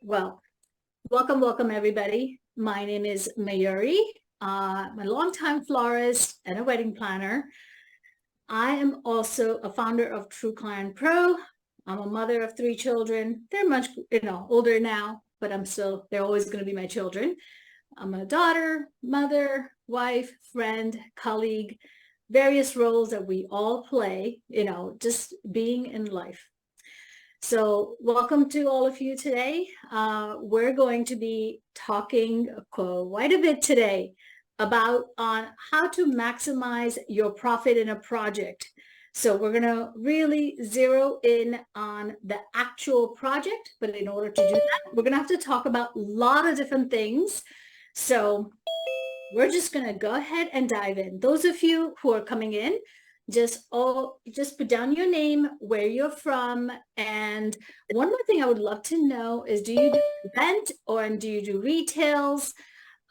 Well, welcome everybody. My name is Mayuri. I'm a longtime florist and a wedding planner. I am also a founder of True Client Pro. I'm a mother of 3 children. They're much, older now, but they're always going to be my children. I'm a daughter, mother, wife, friend, colleague, various roles that we all play, just being in life. So welcome to all of you today. We're going to be talking quite a bit today about on how to maximize your profit in a project. So we're going to really zero in on the actual project, but in order to do that, we're going to have to talk about a lot of different things. So we're just going to go ahead and dive in. Those of you who are coming in, just put down your name, where you're from, and one more thing I would love to know is, do you do event or do you do retails?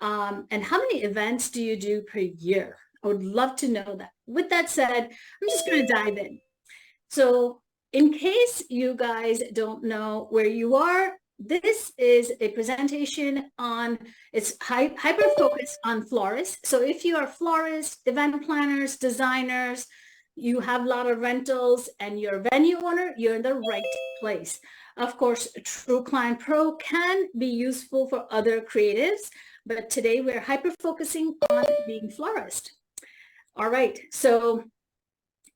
And how many events do you do per year? I would love to know that. With that said, I'm just going to dive in. So in case you guys don't know where you are, this is a presentation on, it's hyper focused on florists. So if you are florists, event planners, designers, you have a lot of rentals and you're a venue owner, you're in the right place. Of course, True Client Pro can be useful for other creatives, but today we're hyper focusing on being florist. All right, so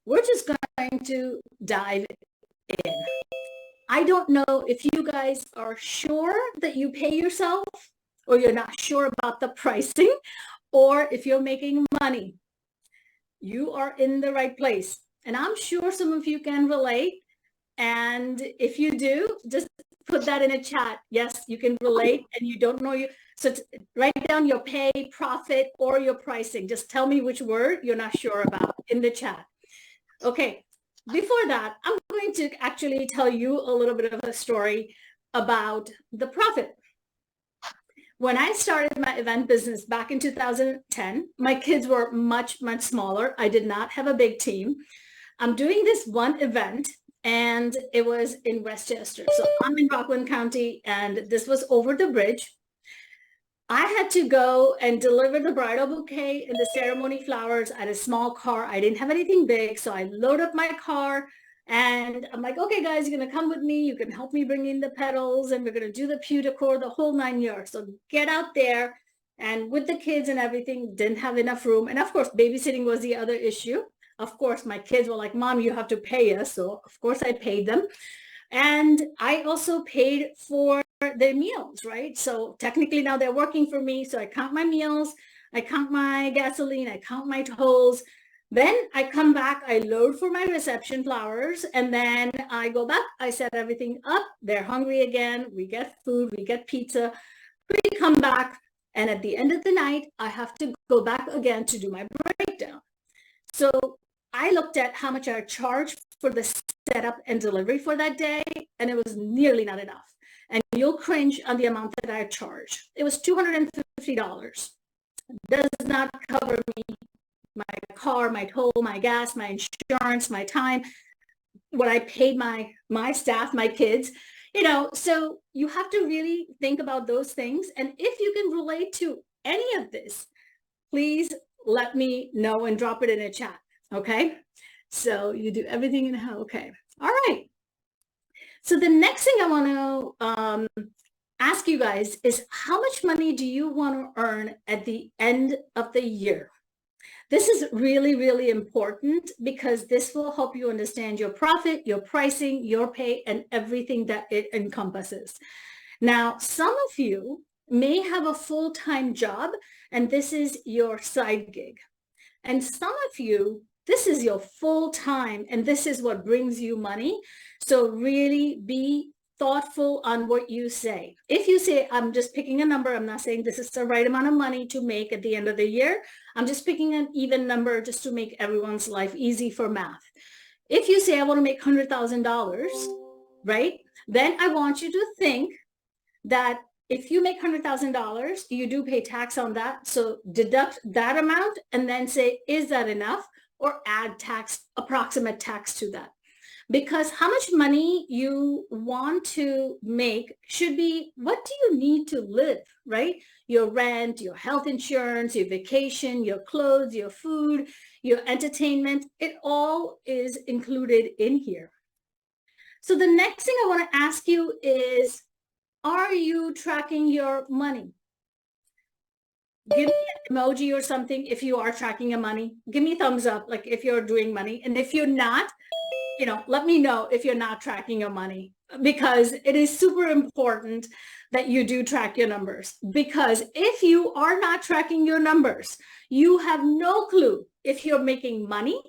we're just going to dive in. I don't know if you guys are sure that you pay yourself, or you're not sure about the pricing, or if you're making money. You are in the right place. And I'm sure some of you can relate. And if you do, just put that in a chat. Yes, you can relate and you don't know you. So write down your pay, profit, or your pricing. Just tell me which word you're not sure about in the chat. Okay, before that, I'm going to actually tell you a little bit of a story about the profit. When I started my event business back in 2010, my kids were much, much smaller. I did not have a big team. I'm doing this one event and it was in Westchester. So I'm in Rockland County and this was over the bridge. I had to go and deliver the bridal bouquet and the ceremony flowers at a small car. I didn't have anything big. So I load up my car and I'm like, okay, guys, you're going to come with me. You can help me bring in the petals and we're going to do the pew decor, the whole 9 yards. So get out there. And with the kids and everything, didn't have enough room. And of course, babysitting was the other issue. Of course, my kids were like, Mom, you have to pay us. So of course I paid them. And I also paid for their meals, right? So technically now they're working for me. So I count my meals, I count my gasoline, I count my tolls. Then I come back, I load for my reception flowers, and then I go back, I set everything up. They're hungry again. We get food, we get pizza. We come back, and at the end of the night, I have to go back again to do my breakdown. So I looked at how much I charged for the setup and delivery for that day, and it was nearly not enough. And you'll cringe on the amount that I charged. It was $250. Does not cover me, my car, my toll, my gas, my insurance, my time, what I paid my staff, my kids, so you have to really think about those things. And if you can relate to any of this, please let me know and drop it in a chat. Okay. So you do everything in how, okay. All right. So the next thing I want to ask you guys is, how much money do you want to earn at the end of the year? This is really, really important because this will help you understand your profit, your pricing, your pay, and everything that it encompasses. Now, some of you may have a full-time job and this is your side gig. And some of you, this is your full-time and this is what brings you money. So really be thoughtful on what you say. If you say, I'm just picking a number, I'm not saying this is the right amount of money to make at the end of the year. I'm just picking an even number just to make everyone's life easy for math. If you say, I want to make $100,000, right? Then I want you to think that if you make $100,000, you do pay tax on that. So deduct that amount and then say, is that enough? Or add tax, approximate tax to that. because how much money you want to make should be, what do you need to live, right? Your rent, your health insurance, your vacation, your clothes, your food, your entertainment, it all is included in here. So the next thing I want to ask you is, are you tracking your money? Give me an emoji or something if you are tracking your money. Give me a thumbs up, like if you're doing money. And if you're not, let me know if you're not tracking your money, because it is super important that you do track your numbers. Because if you are not tracking your numbers, you have no clue if you're making money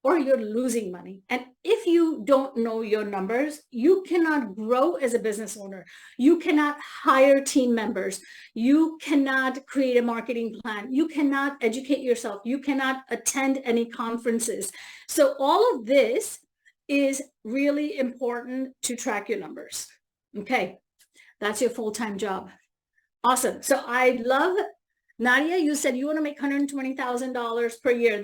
or you're losing money. And if you don't know your numbers, you cannot grow as a business owner. You cannot hire team members. You cannot create a marketing plan. You cannot educate yourself. You cannot attend any conferences. So all of this is really important to track your numbers. Okay, that's your full-time job. Awesome. So I love, Nadia, you said you want to make $120,000 per year.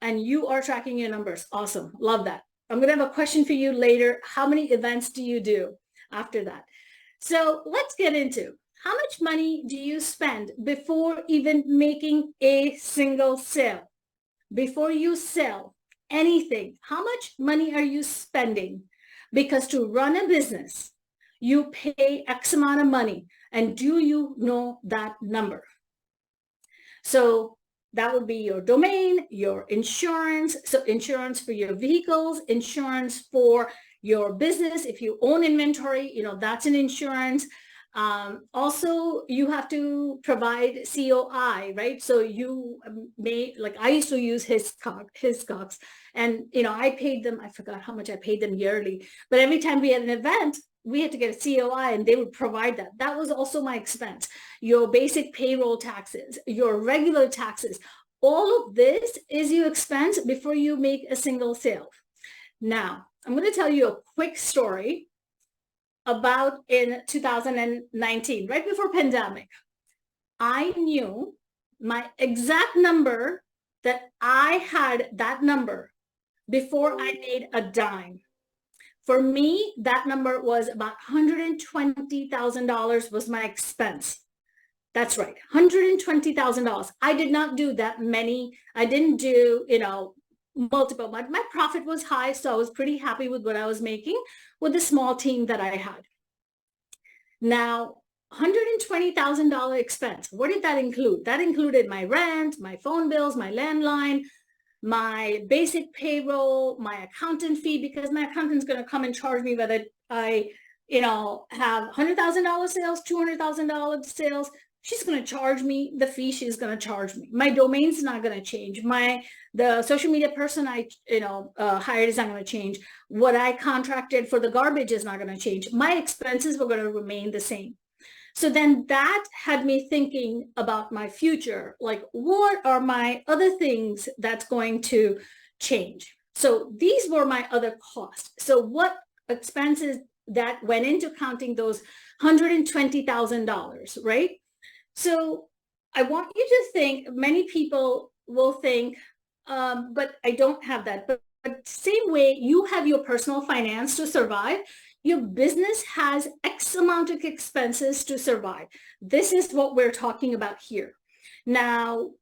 And you are tracking your numbers. Awesome. Love that. I'm going to have a question for you later. How many events do you do after that? So let's get into how much money do you spend before even making a single sale? Before you sell anything, how much money are you spending? Because to run a business, you pay X amount of money. And do you know that number? So that would be your domain, your insurance. So insurance for your vehicles, insurance for your business. If you own inventory, that's an insurance. Also, you have to provide COI, right? So you may, like I used to use Hiscox, and I paid them, I forgot how much I paid them yearly, but every time we had an event, we had to get a COI and they would provide that. That was also my expense. Your basic payroll taxes, your regular taxes, all of this is your expense before you make a single sale. Now, I'm going to tell you a quick story about in 2019, right before pandemic. I knew my exact number, that I had that number before I made a dime. For me, that number was about $120,000 was my expense. That's right, $120,000. I did not do that many. I didn't do, multiple. My profit was high, so I was pretty happy with what I was making with the small team that I had. Now, $120,000 expense. What did that include? That included my rent, my phone bills, my landline, my basic payroll, my accountant fee, because my accountant's going to come and charge me whether I, have $100,000 sales, $200,000 sales. She's going to charge me the fee she's going to charge me. My domain's not going to change. The social media person I, hired is not going to change. What I contracted for the garbage is not going to change. My expenses were going to remain the same. So then that had me thinking about my future, like what are my other things that's going to change? So these were my other costs. So what expenses that went into counting those $120,000, right? So I want you to think, many people will think, but I don't have that. But same way you have your personal finance to survive, your business has X amount of expenses to survive. This is what we're talking about here. Now,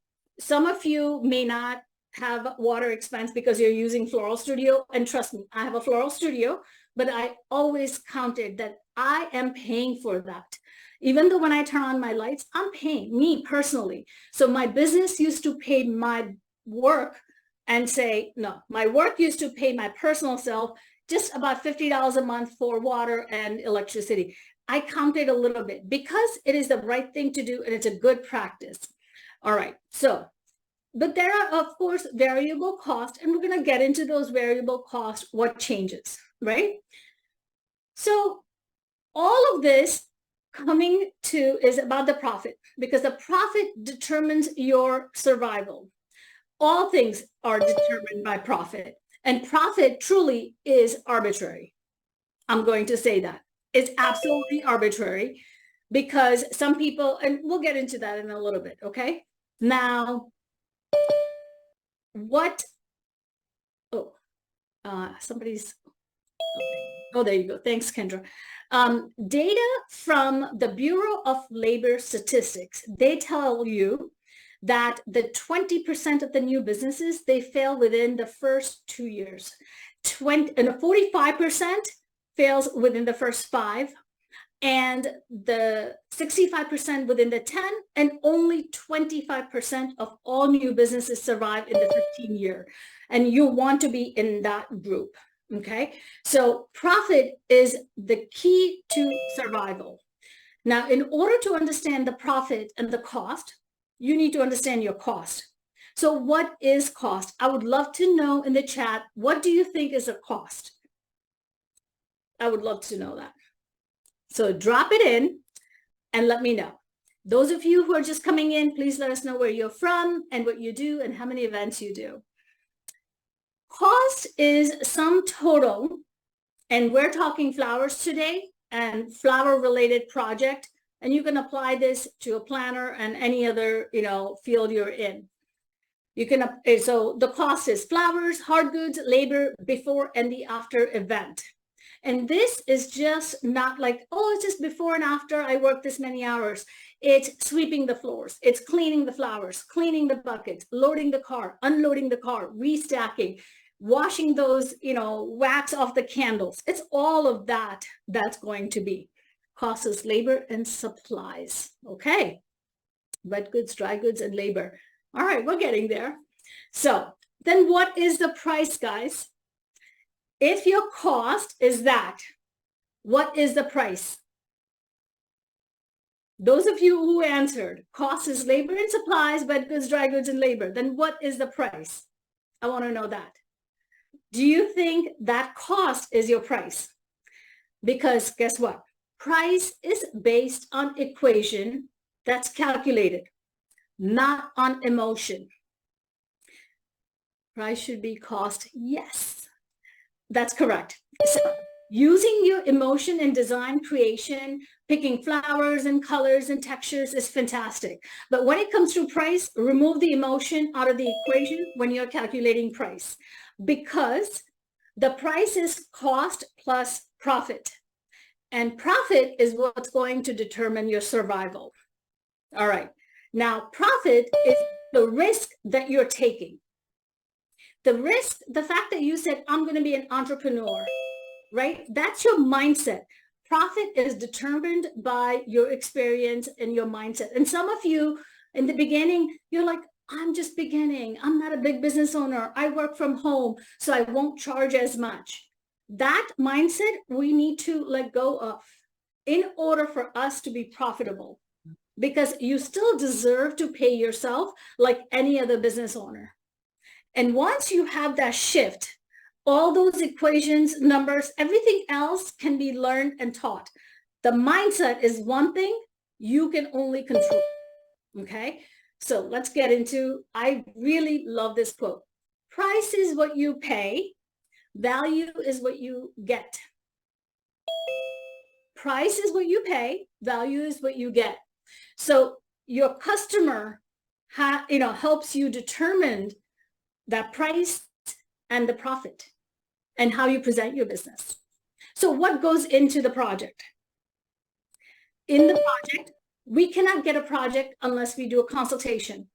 some of you may not have water expense because you're using Floral Studio. And trust me, I have a Floral Studio, but I always counted that I am paying for that. Even though when I turn on my lights, I'm paying, me personally. So my business used to pay my work and say, no, my work used to pay my personal self just about $50 a month for water and electricity. I counted a little bit because it is the right thing to do and it's a good practice. All right, so, but there are, of course, variable costs, and we're going to get into those variable costs, what changes, right? So all of this coming to is about the profit, because the profit determines your survival. All things are determined by profit, and profit truly is arbitrary. I'm going to say that. It's absolutely arbitrary, because some people, and we'll get into that in a little bit, okay? Now, Somebody's, oh, there you go. Thanks, Kendra. Data from the Bureau of Labor Statistics, they tell you that the 20% of the new businesses, they fail within the first 2 years. And the 45% fails within the first 5, and the 65% within the 10, and only 25% of all new businesses survive in the 15 year. And you want to be in that group, okay? So profit is the key to survival. Now, in order to understand the profit and the cost, you need to understand your cost. So what is cost? I would love to know in the chat, what do you think is a cost? I would love to know that. So drop it in and let me know. Those of you who are just coming in, please let us know where you're from and what you do and how many events you do. Cost is sum total, and we're talking flowers today and flower related project, and you can apply this to a planner and any other, field you're in. You can, so the cost is flowers, hard goods, labor before and the after event. And this is just not like, oh, it's just before and after I work this many hours. It's sweeping the floors. It's cleaning the flowers, cleaning the buckets, loading the car, unloading the car, restacking, washing those, wax off the candles. It's all of that that's going to be. Cost is labor and supplies. Okay. Wet goods, dry goods, and labor. All right, we're getting there. So then what is the price, guys? If your cost is that, what is the price? Those of you who answered, cost is labor and supplies, wet goods, dry goods, and labor, then what is the price? I want to know that. Do you think that cost is your price? Because guess what? Price is based on equation that's calculated, not on emotion. Price should be cost, yes. That's correct. So using your emotion in design creation, picking flowers and colors and textures is fantastic. But when it comes to price, remove the emotion out of the equation when you're calculating price, because the price is cost plus profit. And profit is what's going to determine your survival. All right. Now, profit is the risk that you're taking. The risk, the fact that you said, I'm going to be an entrepreneur, right? That's your mindset. Profit is determined by your experience and your mindset. And some of you in the beginning, you're like, I'm just beginning. I'm not a big business owner. I work from home, so I won't charge as much. That mindset we need to let go of in order for us to be profitable, because you still deserve to pay yourself like any other business owner. And once you have that shift, all those equations, numbers, everything else can be learned and taught. The mindset is one thing you can only control. Okay, so let's get into, I really love this quote. Price is what you pay. Value is what you get. Price is what you pay. Value is what you get. So your customer helps you determine that price and the profit and how you present your business. So what goes into the project? In the project, we cannot get a project unless we do a consultation.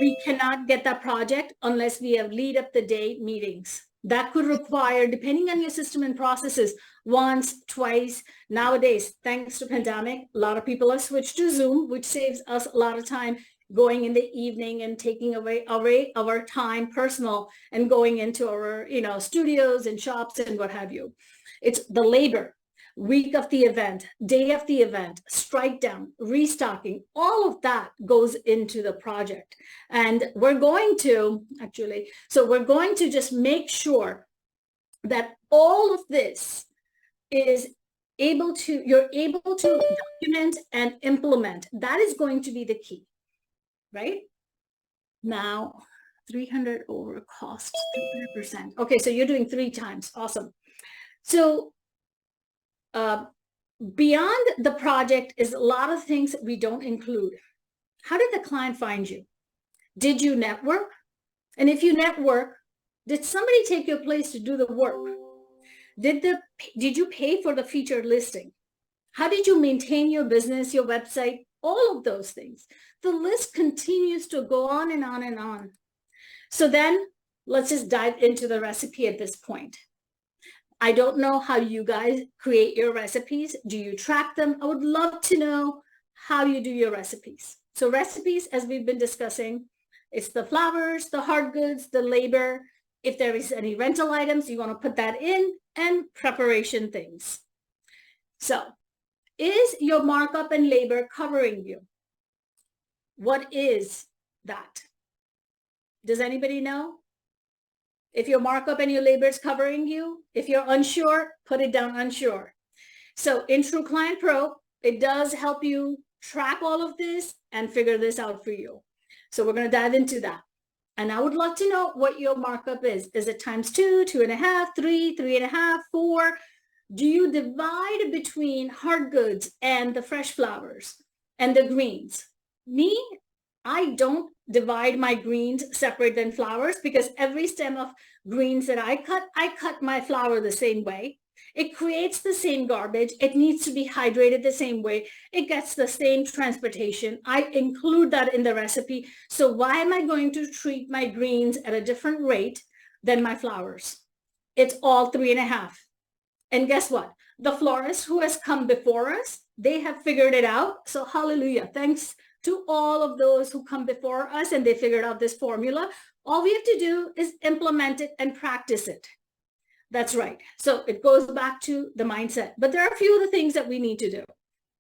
We cannot get that project unless we have lead up the day meetings. That could require, depending on your system and processes, once, twice. Nowadays, thanks to pandemic, a lot of people have switched to Zoom, which saves us a lot of time going in the evening and taking away our time personal and going into our studios and shops and what have you. It's the labor, week of the event, day of the event, strike down, restocking, all of that goes into the project. And we're going to just make sure that all of this is you're able to document and implement. That is going to be the key. Right? Now, 300 over cost, 300%. Okay, so you're doing 3 times. Awesome. So beyond the project is a lot of things that we don't include. How did the client find you? Did you network? And if you network, Did somebody take your place to do the work? Did you pay for the featured listing? How did you maintain your business, your website, all of those things? The list continues to go on and on and on. So then let's just dive into the recipe at this point. I don't know how you guys create your recipes. Do you track them? I would love to know how you do your recipes. So recipes, as we've been discussing, it's the flowers, the hard goods, the labor. If there is any rental items, you want to put that in, and preparation things. So is your markup and labor covering you? What is that? Does anybody know? If your markup and your labor is covering you, if you're unsure, put it down unsure. So in True Client Pro, it does help you track all of this and figure this out for you. So we're going to dive into that. And I would love to know what your markup is. Is it times 2, 2.5, 3, 3.5, 4? Do you divide between hard goods and the fresh flowers and the greens? Me, I don't divide my greens separate than flowers, because every stem of greens that I cut my flower the same way. It creates the same garbage. It needs to be hydrated the same way. It gets the same transportation. I include that in the recipe. So why am I going to treat my greens at a different rate than my flowers? It's all 3.5. And guess what? The florist who has come before us, they have figured it out. So hallelujah. Thanks to all of those who come before us and they figured out this formula. All we have to do is implement it and practice it. That's right. So it goes back to the mindset. But there are a few other things that we need to do.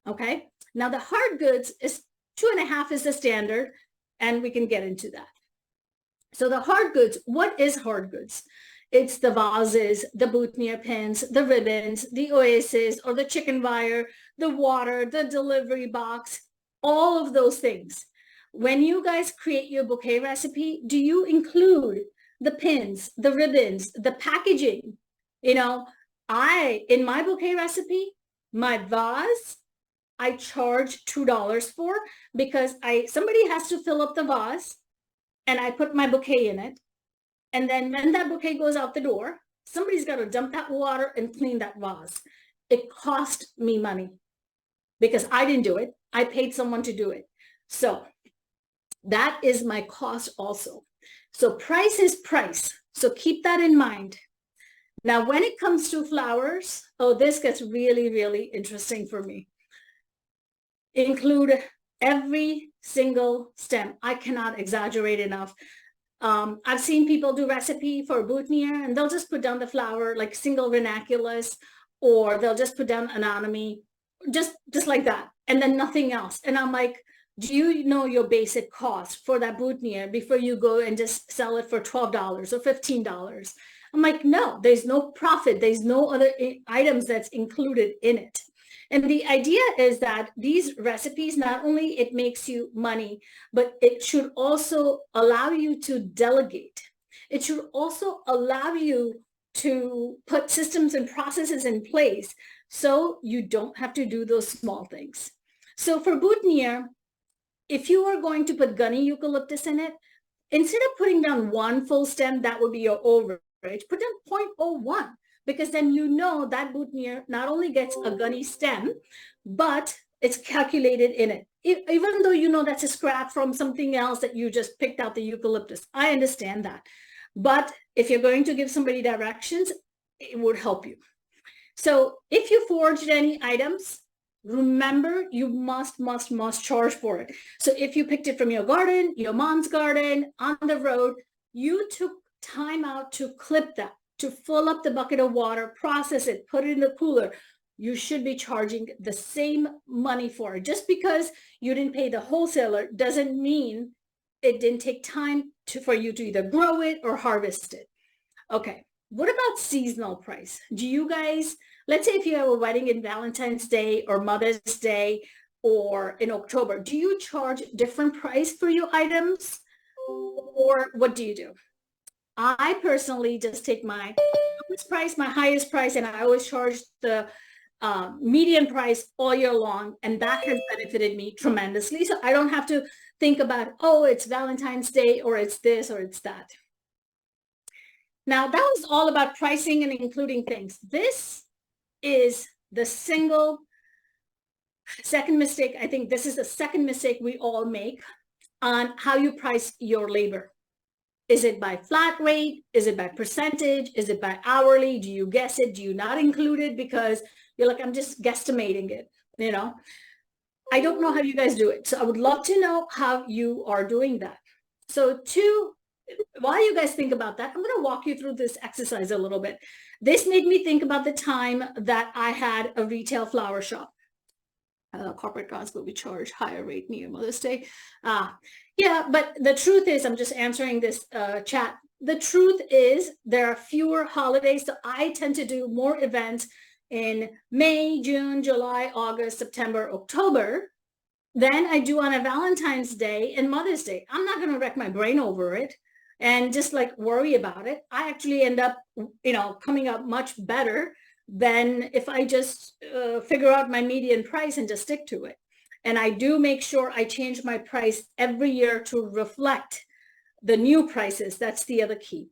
Okay. Now the hard goods is 2.5 is the standard, and we can get into that. So the hard goods, what is hard goods? It's the vases, the boutonniere pins, the ribbons, the oasis or the chicken wire, the water, the delivery box, all of those things. When you guys create your bouquet recipe, do you include the pins, the ribbons, the packaging? You know, in my bouquet recipe, my vase, I charge $2 for, because somebody has to fill up the vase and I put my bouquet in it. And then when that bouquet goes out the door, somebody's got to dump that water and clean that vase. It cost me money because I didn't do it. I paid someone to do it. So that is my cost also. So price is price. So keep that in mind. Now, when it comes to flowers, oh, this gets really, really interesting for me. Include every single stem. I cannot exaggerate enough. I've seen people do recipe for boutonniere and they'll just put down the flower like single ranunculus, or they'll just put down anemone, just like that, and then nothing else. And I'm like, do you know your basic cost for that boutonniere before you go and just sell it for $12 or $15? I'm like, no, there's no profit. There's no other items that's included in it. And the idea is that these recipes, not only it makes you money, but it should also allow you to delegate. It should also allow you to put systems and processes in place so you don't have to do those small things. So for boutonniere, if you are going to put gunny eucalyptus in it, instead of putting down one full stem, that would be your overage, put down 0.01. Because then you know that boutonniere not only gets a gunny stem, but it's calculated in it. Even though you know that's a scrap from something else that you just picked out the eucalyptus. I understand that. But if you're going to give somebody directions, it would help you. So if you forged any items, remember you must charge for it. So if you picked it from your garden, your mom's garden, on the road, you took time out to clip that, to fill up the bucket of water, process it, put it in the cooler, you should be charging the same money for it. Just because you didn't pay the wholesaler doesn't mean it didn't take time for you to either grow it or harvest it. Okay, what about seasonal price? Do you guys, let's say if you have a wedding in Valentine's Day or Mother's Day or in October, do you charge different price for your items, or what do you do? I personally just take my lowest price, my highest price, and I always charge the median price all year long. And that has benefited me tremendously. So I don't have to think about, oh, it's Valentine's Day or it's this or it's that. Now that was all about pricing and including things. This is the second mistake. I think this is the second mistake we all make on how you price your labor. Is it by flat rate? Is it by percentage? Is it by hourly? Do you guess it? Do you not include it because you're like, I'm just guesstimating it, you know? I don't know how you guys do it. So I would love to know how you are doing that. So while you guys think about that, I'm going to walk you through this exercise a little bit. This made me think about the time that I had a retail flower shop. Corporate cards will be charged higher rate near Mother's Day. Yeah, but the truth is, I'm just answering this chat. The truth is there are fewer holidays. So I tend to do more events in May, June, July, August, September, October than I do on a Valentine's Day and Mother's Day. I'm not going to wreck my brain over it and just like worry about it. I actually end up, coming up much better than if I just figure out my median price and just stick to it. And I do make sure I change my price every year to reflect the new prices. That's the other key.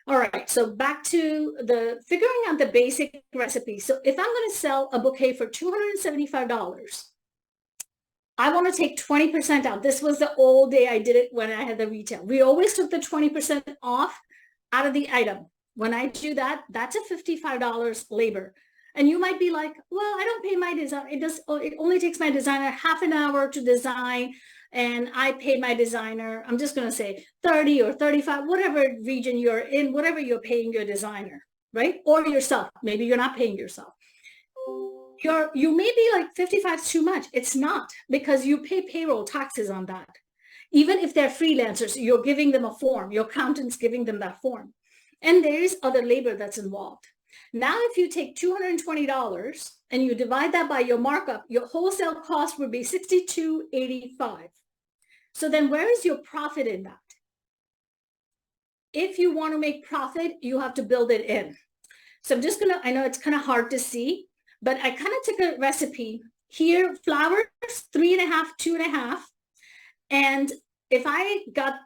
All right, so back to the figuring out the basic recipe. So if I'm going to sell a bouquet for $275, I want to take 20% out. This was the old day I did it when I had the retail. We always took the 20% off out of the item. When I do that, that's a $55 labor. And you might be like, well, I don't pay my designer. It only takes my designer half an hour to design, and I pay my designer, I'm just going to say 30 or 35, whatever region you're in, whatever you're paying your designer, right? Or yourself. Maybe you're not paying yourself. You may be like 55 is too much. It's not, because you pay payroll taxes on that. Even if they're freelancers, you're giving them a form. Your accountant's giving them that form. And there is other labor that's involved. Now, if you take $220 and you divide that by your markup, your wholesale cost would be $62.85. So then where is your profit in that? If you want to make profit, you have to build it in. So I'm just I know it's kind of hard to see, but I kind of took a recipe here, flowers, 3.5, 2.5. And if I got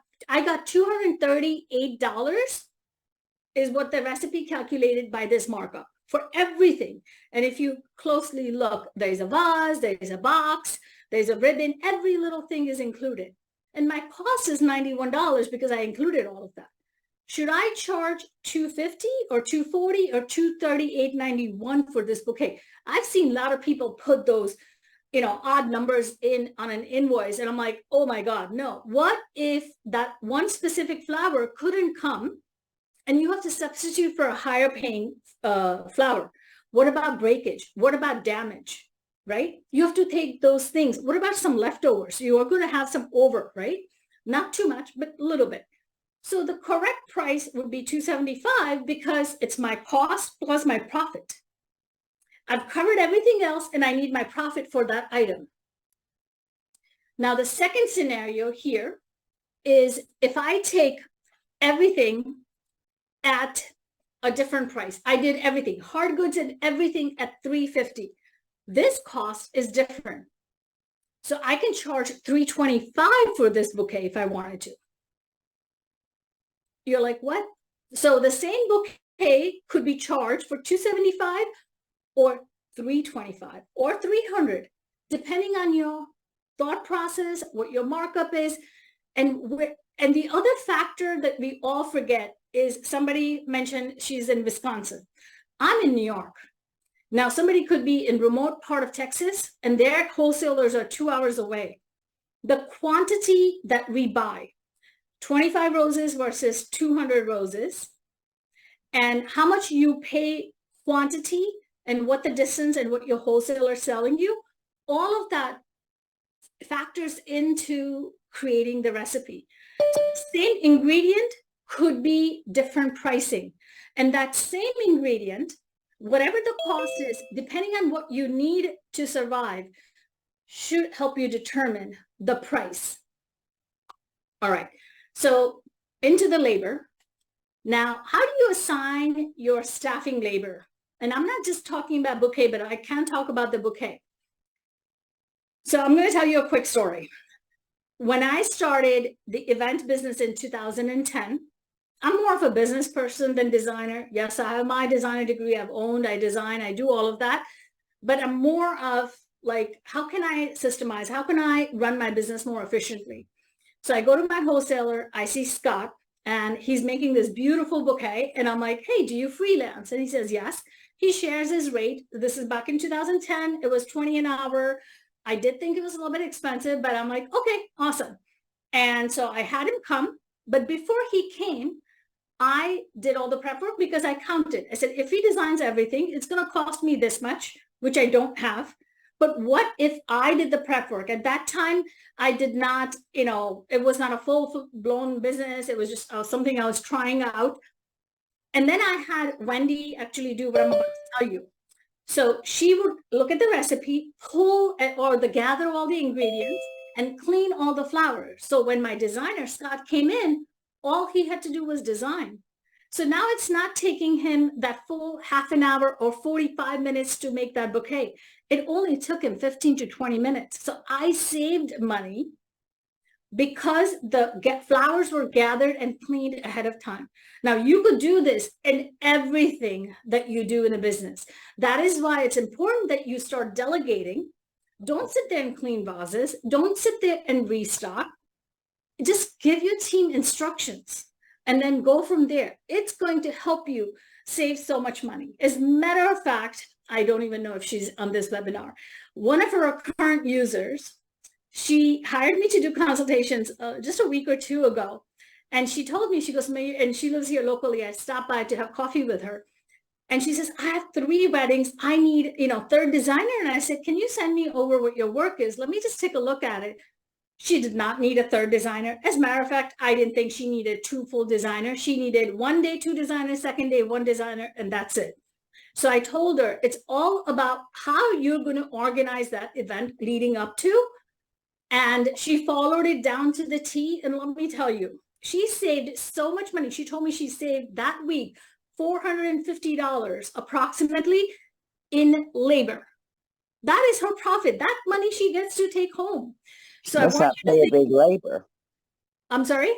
$238 is what the recipe calculated by this markup for everything. And if you closely look, there's a vase, there's a box, there's a ribbon, every little thing is included. And my cost is $91 because I included all of that. Should I charge $250 or $240 or $238.91 for this bouquet? I've seen a lot of people put those, odd numbers in on an invoice. And I'm like, oh my God, no. What if that one specific flower couldn't come and you have to substitute for a higher paying flower? What about breakage? What about damage, right? You have to take those things. What about some leftovers? You are going to have some over, right? Not too much, but a little bit. So the correct price would be $275 because it's my cost plus my profit. I've covered everything else and I need my profit for that item. Now, the second scenario here is if I take everything at a different price. I did everything, hard goods and everything at $350. This cost is different. So I can charge $325 for this bouquet if I wanted to. You're like, what? So the same bouquet could be charged for $275 or $325 or $300, depending on your thought process, what your markup is. And the other factor that we all forget is somebody mentioned she's in Wisconsin. I'm in New York. Now, somebody could be in remote part of Texas and their wholesalers are 2 hours away. The quantity that we buy, 25 roses versus 200 roses, and how much you pay quantity and what the distance and what your wholesaler is selling you, all of that factors into creating the recipe. Same ingredient could be different pricing. And that same ingredient, whatever the cost is, depending on what you need to survive, should help you determine the price. All right, so into the labor. Now, how do you assign your staffing labor? And I'm not just talking about bouquet, but I can talk about the bouquet. So I'm going to tell you a quick story. When I started the event business in 2010, I'm more of a business person than designer. Yes, I have my designer degree. I design, I do all of that. But I'm more of like, how can I systemize? How can I run my business more efficiently? So I go to my wholesaler, I see Scott, and he's making this beautiful bouquet. And I'm like, hey, do you freelance? And he says, yes. He shares his rate. This is back in 2010. It was 20 an hour. I did think it was a little bit expensive, but I'm like, okay, awesome. And so I had him come. But before he came, I did all the prep work because I counted. I said, if he designs everything, it's going to cost me this much, which I don't have. But what if I did the prep work? At that time, I did not, it was not a full blown business. It was just something I was trying out. And then I had Wendy actually do what I'm about to tell you. So she would look at the recipe, pull or gather all the ingredients and clean all the flowers. So when my designer, Scott, came in, all he had to do was design. So now it's not taking him that full half an hour or 45 minutes to make that bouquet. It only took him 15 to 20 minutes. So I saved money because the flowers were gathered and cleaned ahead of time. Now, you could do this in everything that you do in a business. That is why it's important that you start delegating. Don't sit there and clean vases. Don't sit there and restock. Just give your team instructions and then go from there. It's going to help you save so much money. As a matter of fact, I don't even know if she's on this webinar. One of her current users, she hired me to do consultations just a week or two ago. And she told me, she goes, and she lives here locally. I stopped by to have coffee with her. And she says, I have 3 weddings. I need, third designer. And I said, can you send me over what your work is? Let me just take a look at it. She did not need a 3rd designer. As a matter of fact, I didn't think she needed 2 full designers. She needed 1 day, 2 designers, 2nd day, 1 designer, and that's it. So I told her it's all about how you're going to organize that event leading up to. And she followed it down to the T. And let me tell you, she saved so much money. She told me she saved that week $450 approximately in labor. That is her profit. That money she gets to take home. So that's not pay a big labor. I'm sorry?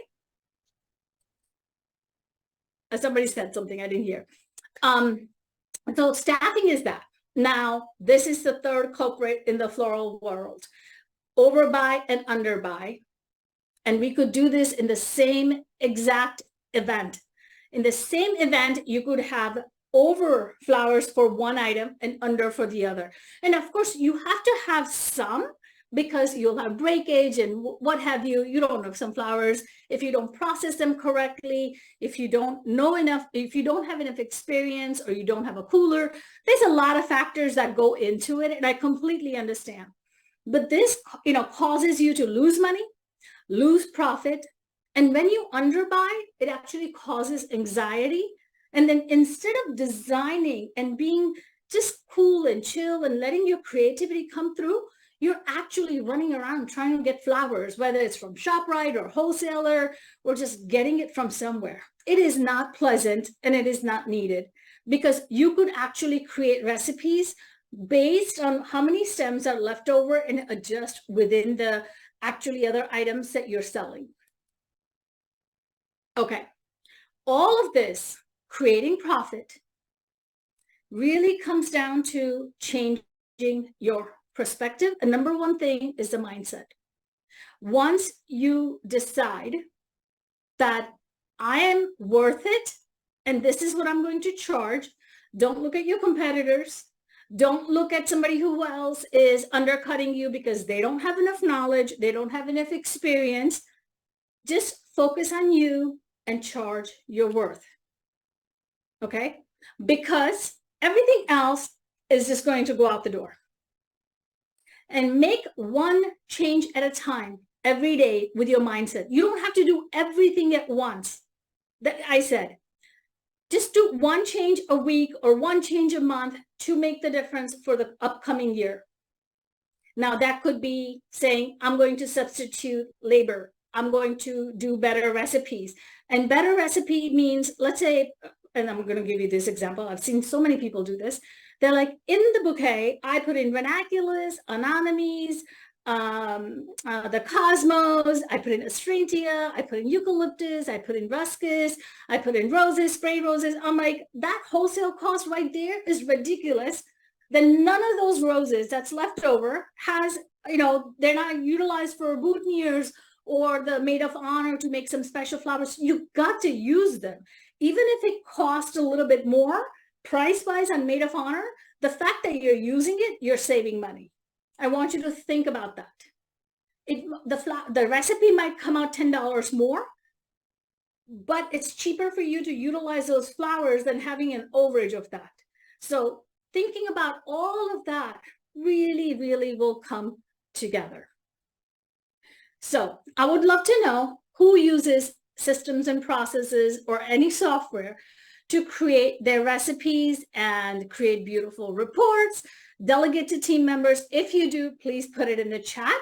Somebody said something I didn't hear. So staffing is that. Now, this is the 3rd culprit in the floral world. Overbuy and underbuy. And we could do this in the same exact event. In the same event, you could have over flowers for one item and under for the other. And of course, you have to have some because you'll have breakage and what have you. You don't know some flowers, if you don't process them correctly, if you don't know enough, if you don't have enough experience or you don't have a cooler, there's a lot of factors that go into it. And I completely understand. But this, causes you to lose money, lose profit. And when you underbuy, it actually causes anxiety. And then instead of designing and being just cool and chill and letting your creativity come through, you're actually running around trying to get flowers, whether it's from ShopRite or wholesaler or just getting it from somewhere. It is not pleasant and it is not needed because you could actually create recipes based on how many stems are left over and adjust within the actually other items that you're selling. Okay, all of this creating profit really comes down to changing your perspective. And number one thing is the mindset. Once you decide that I am worth it and this is what I'm going to charge, don't look at your competitors. Don't look at somebody who else is undercutting you because they don't have enough knowledge. They don't have enough experience. Just focus on you and charge your worth. Okay? Because everything else is just going to go out the door. And make one change at a time every day with your mindset. You don't have to do everything at once. That I said. Just do one change a week or one change a month to make the difference for the upcoming year. Now that could be saying, I'm going to substitute labor. I'm going to do better recipes. And better recipe means, let's say, and I'm going to give you this example. I've seen so many people do this. They're like, in the bouquet, I put in ranunculus, anemones, the cosmos, I put in astrantia, I put in eucalyptus, I put in ruscus, I put in roses, spray roses. I'm like, that wholesale cost right there is ridiculous. Then none of those roses that's left over has, they're not utilized for boutonnieres or the maid of honor to make some special flowers. You got to use them. Even if it costs a little bit more price-wise on maid of honor, the fact that you're using it, you're saving money. I want you to think about that. The recipe might come out $10 more, but it's cheaper for you to utilize those flowers than having an overage of that. So thinking about all of that really, really will come together. So I would love to know who uses systems and processes or any software to create their recipes and create beautiful reports, delegate to team members. If you do, please put it in the chat.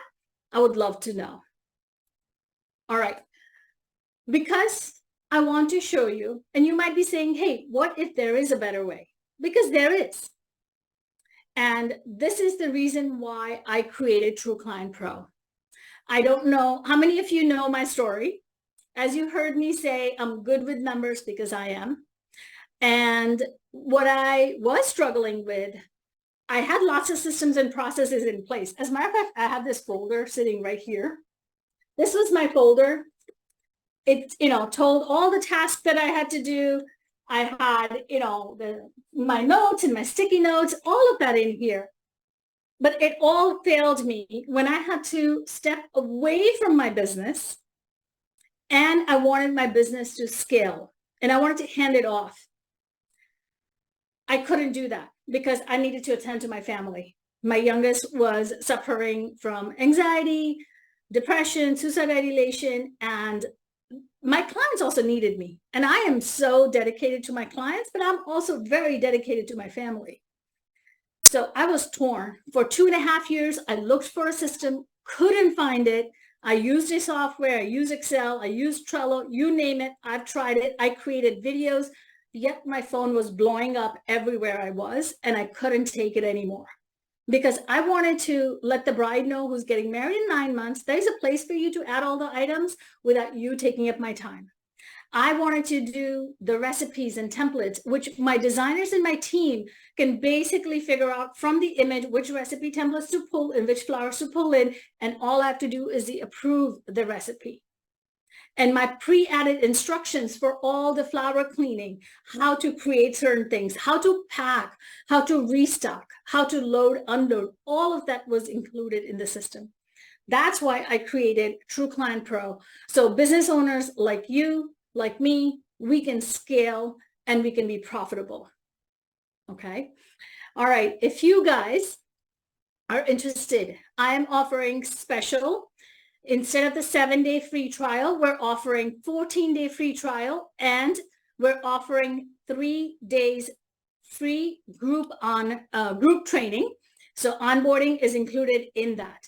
I would love to know. All right. Because I want to show you, and you might be saying, hey, what if there is a better way? Because there is. And this is the reason why I created True Client Pro. I don't know how many of you know my story. As you heard me say, I'm good with numbers because I am. And what I was struggling with, I had lots of systems and processes in place. As a matter of fact, I have this folder sitting right here. This was my folder. It, told all the tasks that I had to do. I had, my notes and my sticky notes, all of that in here. But it all failed me when I had to step away from my business and I wanted my business to scale and I wanted to hand it off. I couldn't do that because I needed to attend to my family. My youngest was suffering from anxiety, depression, suicide ideation, and my clients also needed me. And I am so dedicated to my clients, but I'm also very dedicated to my family. So I was torn. For 2.5 years, I looked for a system, couldn't find it. I used a software, I used Excel, I used Trello, you name it. I've tried it. I created videos, yet my phone was blowing up everywhere I was, and I couldn't take it anymore. Because I wanted to let the bride know who's getting married in 9 months, there's a place for you to add all the items without you taking up my time. I wanted to do the recipes and templates, which my designers and my team can basically figure out from the image which recipe templates to pull and which flowers to pull in. And all I have to do is approve the recipe. And my pre-added instructions for all the flower cleaning, how to create certain things, how to pack, how to restock, how to load, unload, all of that was included in the system. That's why I created True Client Pro. So business owners like you, like me, we can scale and we can be profitable. Okay. All right. If you guys are interested, I am offering special. Instead of the 7-day free trial, we're offering 14-day free trial, and we're offering 3 days free group training. So onboarding is included in that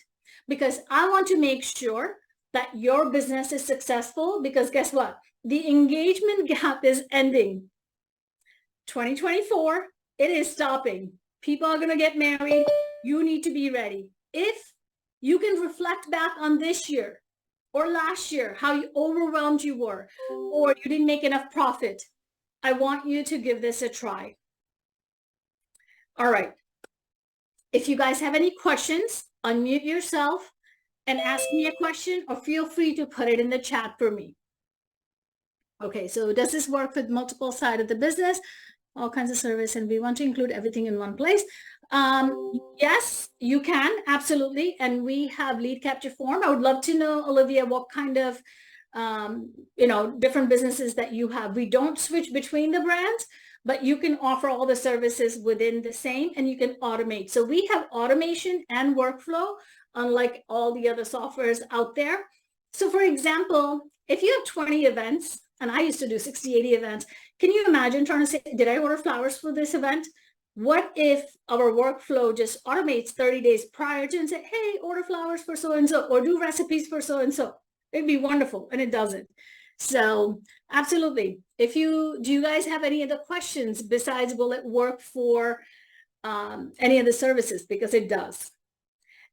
because I want to make sure that your business is successful, because guess what? The engagement gap is ending. 2024, it is stopping. People are going to get married. You need to be ready. If you can reflect back on this year or last year, how overwhelmed you were, or you didn't make enough profit, I want you to give this a try. All right. If you guys have any questions, unmute yourself and ask me a question, or feel free to put it in the chat for me. Okay, so does this work with multiple sides of the business? All kinds of service, and we want to include everything in one place. Yes, you can, absolutely. And we have lead capture form. I would love to know, Olivia, what kind of, different businesses that you have. We don't switch between the brands, but you can offer all the services within the same, and you can automate. So we have automation and workflow, unlike all the other softwares out there. So for example, if you have 20 events, and I used to do 60, 80 events, can you imagine trying to say, did I order flowers for this event? What if our workflow just automates 30 days prior to and say, hey, order flowers for so-and-so, or do recipes for so-and-so? It'd be wonderful, and it doesn't. So absolutely. Do you guys have any other questions besides will it work for any of the services? Because it does.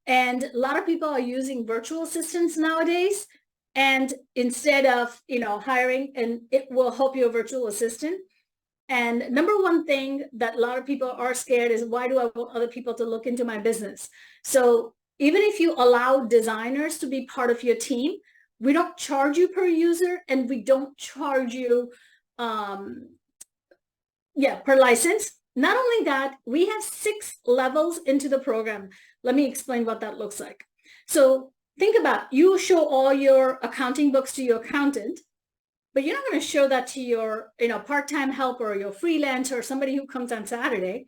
And a lot of people are using virtual assistants nowadays. And instead of, hiring, and it will help you a virtual assistant. And number one thing that a lot of people are scared is, why do I want other people to look into my business? So even if you allow designers to be part of your team, we don't charge you per user, and we don't charge you, per license. Not only that, we have 6 levels into the program. Let me explain what that looks like. So think about, you show all your accounting books to your accountant, but you're not going to show that to your, part-time helper or your freelancer or somebody who comes on Saturday.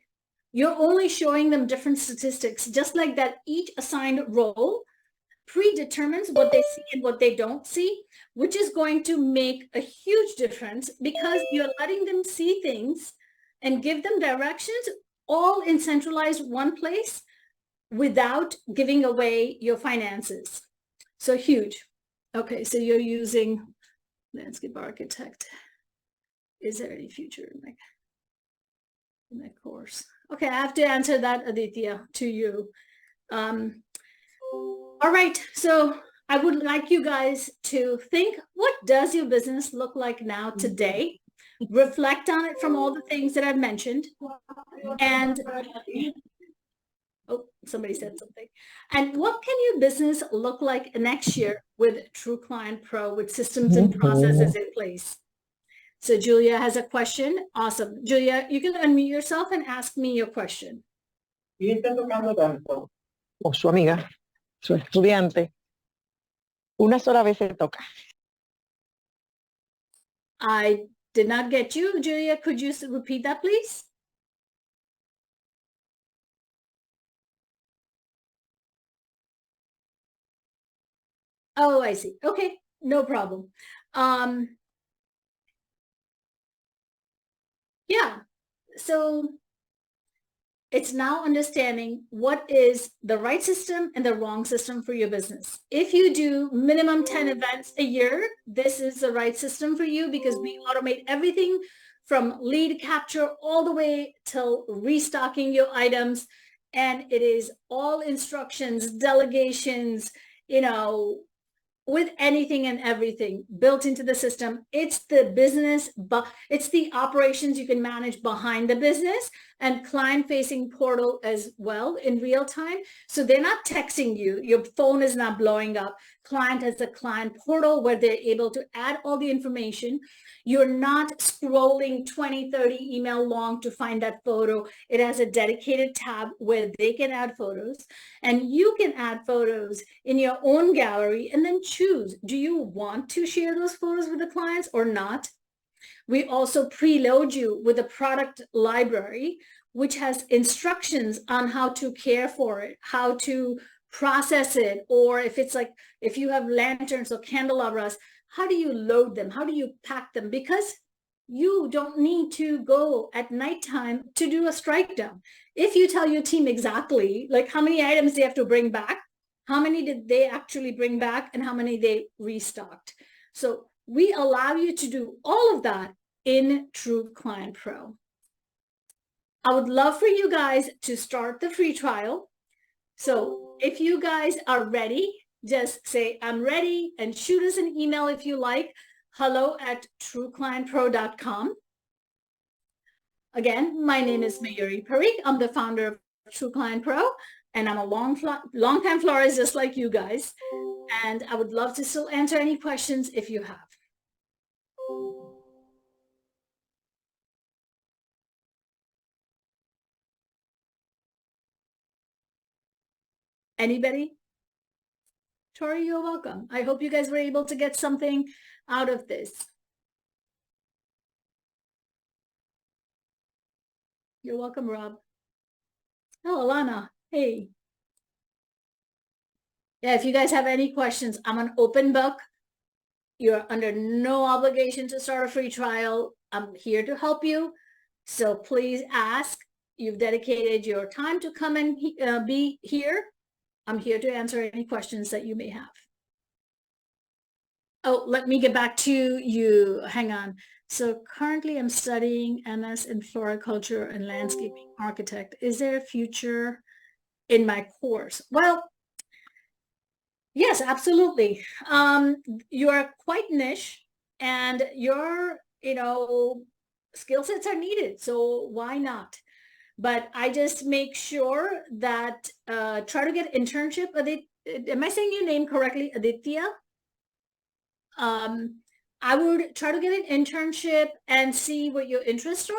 You're only showing them different statistics, just like that each assigned role predetermines what they see and what they don't see, which is going to make a huge difference, because you're letting them see things and give them directions all in centralized one place without giving away your finances. So huge. Okay, so you're using Landscape Architect. Is there any future in my course? Okay, I have to answer that, Aditya, to you. All right, so I would like you guys to think, what does your business look like now today? Reflect on it from all the things that I've mentioned. And oh, somebody said something. And what can your business look like next year with True Client Pro, with systems and processes in place? So Julia has a question. Awesome. Julia, you can unmute yourself and ask me your question. O su amiga, su estudiante, una sola vez se toca. I did not get you, Julia. Could you repeat that, please? Oh, I see. Okay, no problem. Yeah, so it's now understanding what is the right system and the wrong system for your business. If you do minimum 10 events a year, this is the right system for you, because we automate everything from lead capture all the way till restocking your items. And it is all instructions, delegations, with anything and everything built into the system. It's the business, but it's the operations you can manage behind the business, and client-facing portal as well in real time. So they're not texting you. Your phone is not blowing up. Client has a client portal where they're able to add all the information. You're not scrolling 20, 30 email long to find that photo. It has a dedicated tab where they can add photos, and you can add photos in your own gallery and then choose, do you want to share those photos with the clients or not? We also preload you with a product library, which has instructions on how to care for it, how to process it, or if it's like, if you have lanterns or candelabras, how do you load them? How do you pack them? Because you don't need to go at nighttime to do a strike down. If you tell your team exactly like how many items they have to bring back, how many did they actually bring back, and how many they restocked. So we allow you to do all of that in True Client Pro. I would love for you guys to start the free trial. So if you guys are ready, just say, I'm ready, and shoot us an email if you like, hello@trueclientpro.com. Again, my name is Mayuri Parikh. I'm the founder of True Client Pro, and I'm a long-time florist just like you guys. And I would love to still answer any questions if you have. Anybody? Tori, you're welcome. I hope you guys were able to get something out of this. You're welcome, Rob. Oh, Alana, hey. Yeah, if you guys have any questions, I'm an open book. You're under no obligation to start a free trial. I'm here to help you. So please ask. You've dedicated your time to come and be here. I'm here to answer any questions that you may have. Oh, let me get back to you. Hang on. So currently I'm studying MS in floriculture and landscaping architect. Is there a future in my course? Well, Yes, absolutely. You are quite niche and your, skill sets are needed. So why not? But I just make sure that try to get internship. Am I saying your name correctly? Aditya? I would try to get an internship and see what your interests are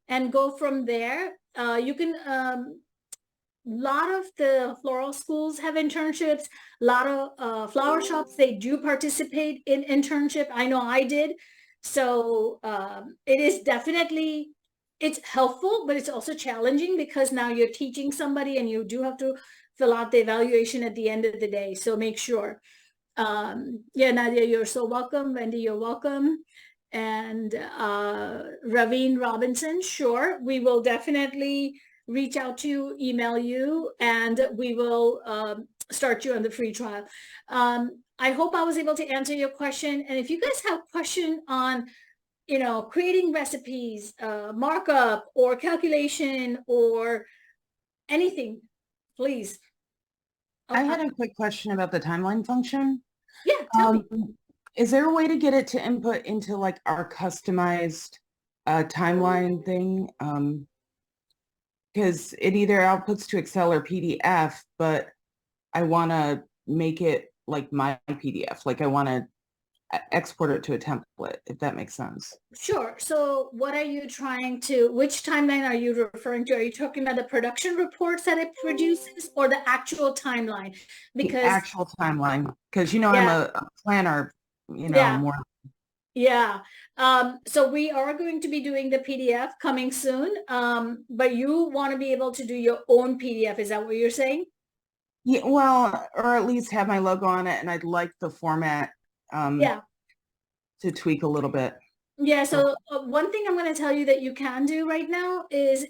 and go from there. You can lot of the floral schools have internships. A lot of flower shops, they do participate in internship. I know I did. So it is definitely, it's helpful, but it's also challenging because now you're teaching somebody and you do have to fill out the evaluation at the end of the day. So make sure. Yeah, Nadia, you're so welcome. Wendy, you're welcome. And Raveen Robinson, sure, we will definitely reach out to you, email you, and we will start you on the free trial. I hope I was able to answer your question. And if you guys have question on, creating recipes, markup or calculation or anything, please. I had a quick question about the timeline function. Yeah, tell me. Is there a way to get it to input into like our customized timeline thing? Because it either outputs to Excel or PDF, but I want to make it like my PDF. Like I want to export it to a template, if that makes sense. Sure. So what are you which timeline are you referring to? Are you talking about the production reports that it produces or the actual timeline? The Because actual timeline, because I'm Yeah. a planner, Yeah. more. Yeah. So we are going to be doing the PDF coming soon. But you want to be able to do your own PDF. Is that what you're saying? Yeah, well, or at least have my logo on it, and I'd like the format Yeah. to tweak a little bit. Yeah, so one thing I'm going to tell you that you can do right now is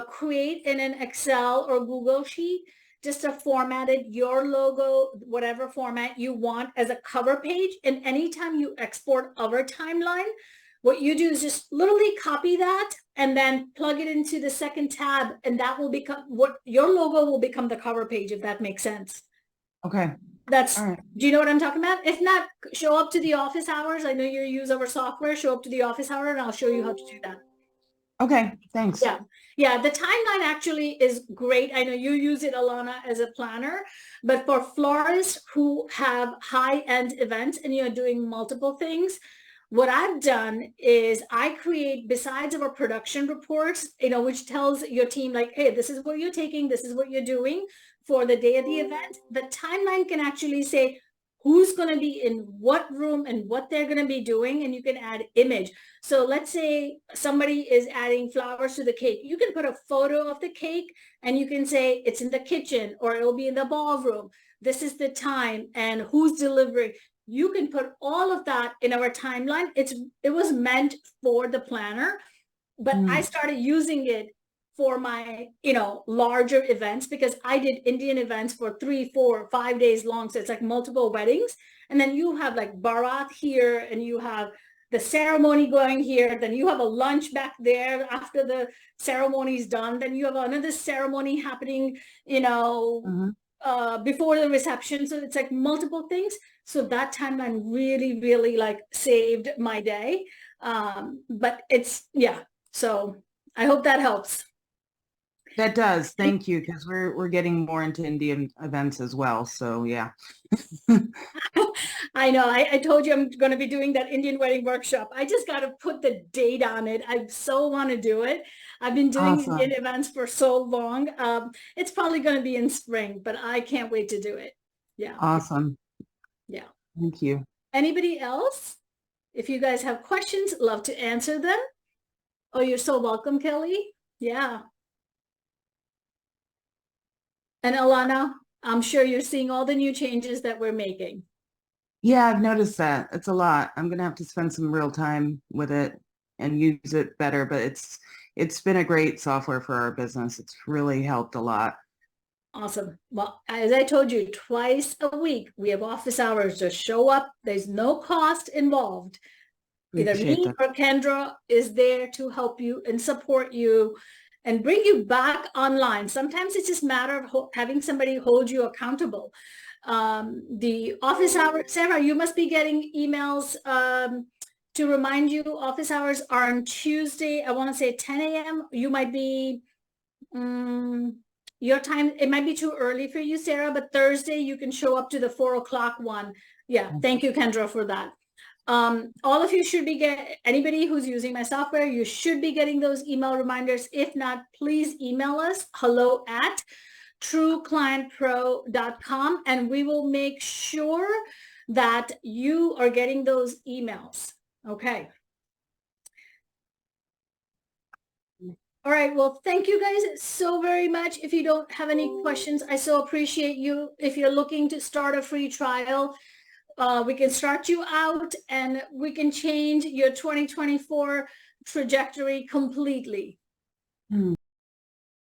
create in an Excel or Google sheet just a formatted your logo, whatever format you want as a cover page. And anytime you export our timeline, what you do is just literally copy that and then plug it into the second tab, and that will become what your logo will become the cover page, if that makes sense. Okay. That's, All right. do you know what I'm talking about? If not, show up to the office hours. I know you use our software. Show up to the office hour and I'll show you how to do that. Okay, thanks. Yeah. Yeah, the timeline actually is great. I know you use it, Alana, as a planner, but for florists who have high-end events and you're doing multiple things, what I've done is I create, besides our production reports, which tells your team like, hey, this is what you're taking, this is what you're doing for the day of the event. The timeline can actually say who's going to be in what room and what they're going to be doing, and you can add image. So let's say somebody is adding flowers to the cake. You can put a photo of the cake and you can say it's in the kitchen or it'll be in the ballroom. This is the time and who's delivering. You can put all of that in our timeline. It was meant for the planner, but I started using it for my, larger events because I did Indian events for 3, 4, 5 days long. So it's like multiple weddings. And then you have like Bharat here and you have the ceremony going here. Then you have a lunch back there after the ceremony is done. Then you have another ceremony happening, before the reception. So it's like multiple things. So that timeline really, really like saved my day. But so I hope that helps. That does. Thank you, because we're getting more into Indian events as well. So yeah. I know. I told you I'm going to be doing that Indian wedding workshop. I just got to put the date on it. I so want to do it. I've been doing Awesome. Indian events for so long. It's probably going to be in spring, but I can't wait to do it. Yeah. Awesome. Yeah. Thank you. Anybody else? If you guys have questions, love to answer them. Oh, you're so welcome, Kelly. Yeah. And Alana, I'm sure you're seeing all the new changes that we're making. Yeah, I've noticed that. It's a lot. I'm going to have to spend some real time with it and use it better, but it's been a great software for our business. It's really helped a lot. Awesome. Well, as I told you, twice a week, we have office hours. Just show up. There's no cost involved. Either me or Kendra is there to help you and support you and bring you back online. Sometimes it's just a matter of having somebody hold you accountable. The office hours, Sarah, you must be getting emails to remind you office hours are on Tuesday. I want to say 10 a.m. You might be, your time, it might be too early for you, Sarah, but Thursday you can show up to the 4 o'clock one. Yeah, thank you, Kendra, for that. All of you should be anybody who's using my software, you should be getting those email reminders. If not, please email us hello@trueclientpro.com, and we will make sure that you are getting those emails. Okay. All right. Well, thank you guys so very much. If you don't have any questions, I so appreciate you. If you're looking to start a free trial, we can start you out and we can change your 2024 trajectory completely.